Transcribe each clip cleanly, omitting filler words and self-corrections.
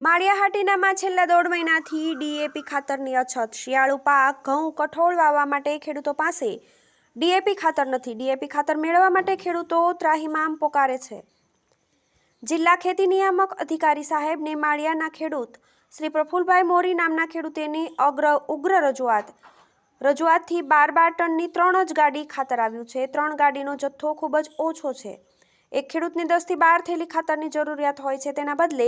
માળિયાહાટીનામાં છેલ્લા 1.5 મહિનાથી ડીએપી ખાતરની અછત। શિયાળુ પાક ઘઉં કઠોળ વાવવા માટે ખેડૂતો પાસે ડીએપી ખાતર નથી। ડીએપી ખાતર મેળવવા માટે ખેડૂતો ત્રાહિમામ પોકારે છે। જિલ્લા ખેતી નિયામક અધિકારી સાહેબને માળિયાના ખેડૂત શ્રી પ્રફુલભાઈ મોરી નામના ખેડૂતોની ઉગ્ર રજૂઆતથી 12 ટનની 3 જ ગાડી ખાતર આવ્યું છે। 3 ગાડીનો જથ્થો ખૂબ જ ઓછો છે। એક ખેડૂતને 10 થી 12 થેલી ખાતરની જરૂરિયાત હોય છે, તેના બદલે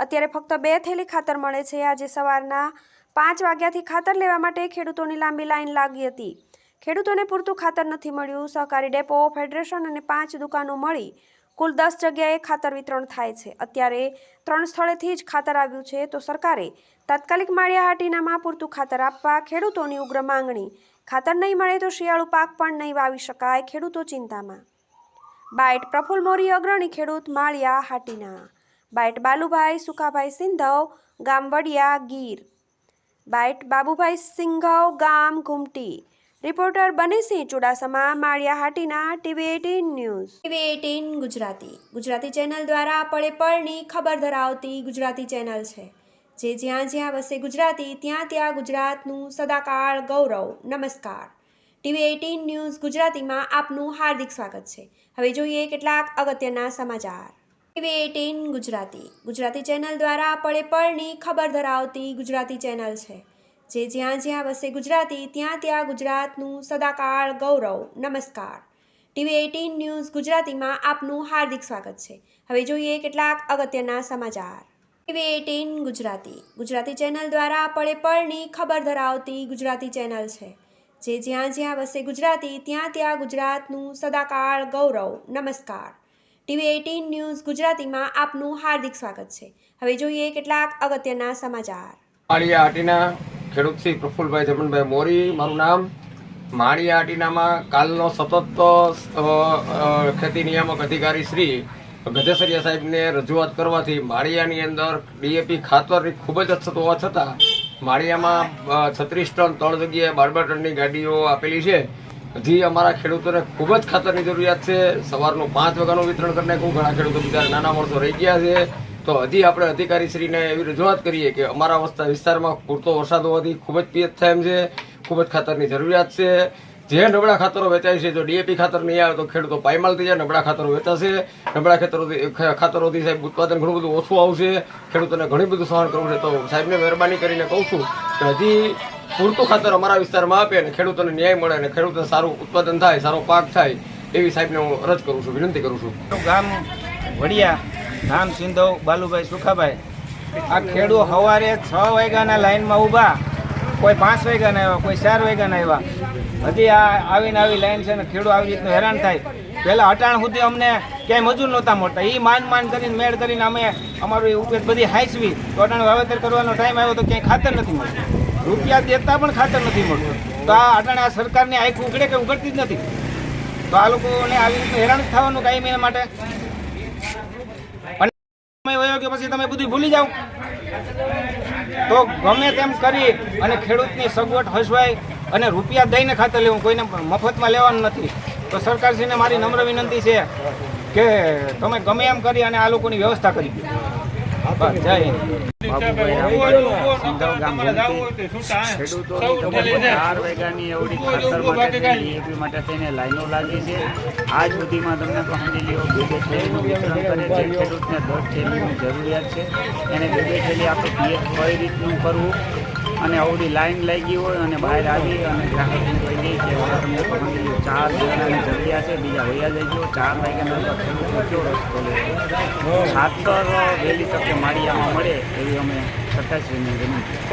અત્યારે ફક્ત 2 થેલી ખાતર મળે છે। આજે સવારના 5 વાગ્યાથી ખાતર લેવા માટે ખેડૂતોની લાંબી લાઈન લાગી હતી। ખેડૂતોને પૂરતું ખાતર નથી મળ્યું। સહકારી ડેપો, ફેડરેશન અને 5 દુકાનો મળી કુલ 10 જગ્યાએ ખાતર વિતરણ થાય છે। અત્યારે 3 સ્થળેથી જ ખાતર આવ્યું છે, તો સરકારે તાત્કાલિક માળિયાહાટીનામાં પૂરતું ખાતર આપવા ખેડૂતોની ઉગ્ર માંગણી। ખાતર નહીં મળે તો શિયાળુ પાક પણ નહીં વાવી શકાય, ખેડૂતો ચિંતામાં। બાઇટ પ્રફુલ મોરી, અગ્રણી ખેડૂત, માળિયાહાટીના। બાઇટ બાલુભાઈ સુખાભાઈ સિંધવ, ગામ વડિયા, ગીર। બાઇટ બાબુભાઈ સિંઘવ, ગામ Ghumti. Reporter Banesinh Chudasama, Maliyahatina, TV18 news. TV18 Gujarati channel દ્વારા પળે પળની ખબર ધરાવતી ગુજરાતી ચેનલ છે, જે જ્યાં જ્યાં વસે ગુજરાતી ત્યાં ત્યાં ગુજરાતનું સદાકાળ ગૌરવ। નમસ્કાર। TV18 ન્યૂઝ ગુજરાતીમાં આપનું હાર્દિક સ્વાગત છે। હવે જોઈએ કેટલાક અગત્યના સમાચાર। TV18 ગુજરાતી ચેનલ દ્વારા પળે પળની ખબર ધરાવતી ગુજરાતી ચેનલ છે, જે જ્યાં જ્યાં વસે ગુજરાતી ત્યાં ત્યાં ગુજરાતનું સદાકાળ ગૌરવ। નમસ્કાર। TV18 ન્યૂઝ ગુજરાતીમાં આપનું હાર્દિક સ્વાગત છે। હવે જોઈએ કેટલાક અગત્યના સમાચાર। TV18 ગુજરાતી ચેનલ દ્વારા પળે પળની ખબર ધરાવતી ગુજરાતી ચેનલ છે, જે જ્યાં જ્યાં વસે ગુજરાતી ત્યાં ત્યાં ગુજરાતનું સદાકાળ ગૌરવ। નમસ્કાર। TV18 ન્યૂઝ ગુજરાતીમાં આપનું હાર્દિક સ્વાગત છે। હવે જોઈએ કેટલાક અગત્યના સમાચાર। માળિયાહાટીના ખેડૂત શ્રી પ્રફુલભાઈ જમણભાઈ મોરી મારું નામ। માળિયાહાટીનામાં કાલનો સતત ખેતી નિયામક અધિકારી શ્રી ગધેસરિયા સાહેબને રજૂઆત કરવાથી માળિયાની અંદર ડીએપી ખાતરની ખૂબ જ અછત હોવા છતાં માળિયામાં 36 ટન 3 જગ્યાએ 12 ટનની ગાડીઓ આપેલી છે। હજી અમારા ખેડૂતોને ખૂબ જ ખાતરની જરૂરિયાત છે। સવારનું 5 વાગ્યાનું વિતરણ કરી નાખ્યું। ઘણા ખેડૂતો બીજા નાના માણસો રહી ગયા છે, તો હજી આપણે અધિકારીશ્રીને એવી રજૂઆત કરીએ કે અમારા વિસ્તારમાં પૂરતો વરસાદ હોવાથી ખૂબ જ પિયત થાય એમ છે, ખૂબ જ ખાતરની જરૂરિયાત છે। જે નબળા ખાતરો વેચાય છે, જો ડીએપી ખાતર નહીં આવે તો ખેડૂતો પાયમાલ થઈ જાય। નબળા ખાતરો વેચાશે, નબળા ખાતરોથી સાહેબ ઉત્પાદન ઘણું બધું ઓછું આવશે, ખેડૂતોને ઘણી બધું સહન કરવું છે। તો સાહેબને મહેરબાની કરીને કહું છું કે હજી પૂરતું ખાતર અમારા વિસ્તારમાં આપે અને ખેડૂતોને ન્યાય મળે અને ખેડૂતોને સારું ઉત્પાદન થાય, સારો પાક થાય, એવી સાહેબને હું અરજ કરું છું, વિનંતી કરું છું। ગામ વડિયા, નામ સિંધવ, બાલુભાઈ સુખાભાઈ। આ ખેડૂત સવારે 6 વાગ્યાના લાઈનમાં ઊભા, કોઈ 5 વાગ્યાના આવ્યા, કોઈ 4 વાગ્યાના આવ્યા। હજી આ આવીને આવી લાઈન છે ને ખેડૂત આવી રીતનું હેરાન થાય। પહેલાં અટાણ સુધી અમને ક્યાંય મજૂર નહોતા મળતા, એ માંડ કરીને મેળ કરીને અમે અમારું ઉપેર બધી હાંસવી, તો અટાણ વાવેતર કરવાનો ટાઈમ આવ્યો તો ક્યાંય ખાતર નથી મળતું, રૂપિયા દેતા પણ ખાતર નથી મળતું। તો આ અટાણે આ સરકારની આંખ ઉઘડે કે ઉઘડતી જ નથી, તો આ લોકોને આવી રીતનું હેરાન થવાનું કાંઈ એના માટે સમય વયો કે પછી તમે બધું ભૂલી જાઓ, તો ગમે તેમ કરી અને ખેડૂતની સગવડ હસવાય અને રૂપિયા દઈને ખાતર લેવું, કોઈને મફતમાં લેવાનું નથી। તો સરકારશ્રીને મારી નમ્ર વિનંતી છે કે તમે ગમે એમ કરી અને આ લોકોની વ્યવસ્થા કરી દો। જય હિન્દ। ખેડૂતોની 4 વાગ્યાની એવડી ખાતર માટે ડીએપી માટે થઈને લાઈનો લાગી છે। આજ સુધીમાં તમને સમજી લ્યો 2 થેલીનું વિતરણ કરે છે। ખેડૂતને 10 થેલીની જરૂરિયાત છે, એને 2 થેલી આપણે પીએફ કઈ રીતનું કરવું અને અવડી લાઈન લાગી હોય અને બહાર આવી અને ગ્રાહકને કહી દઈએ કે હવે તમને સમજી લ્યો 4 જણાની જરૂરિયાત છે, બીજા વયા જઈ ગયો। 4 વાગ્યાના ખેડૂતનો કેવો રસ્તો લે? ખાતર વહેલી તકે માળિયામાં મળે એવી અમે સરકારશ્રીને વિનંતી।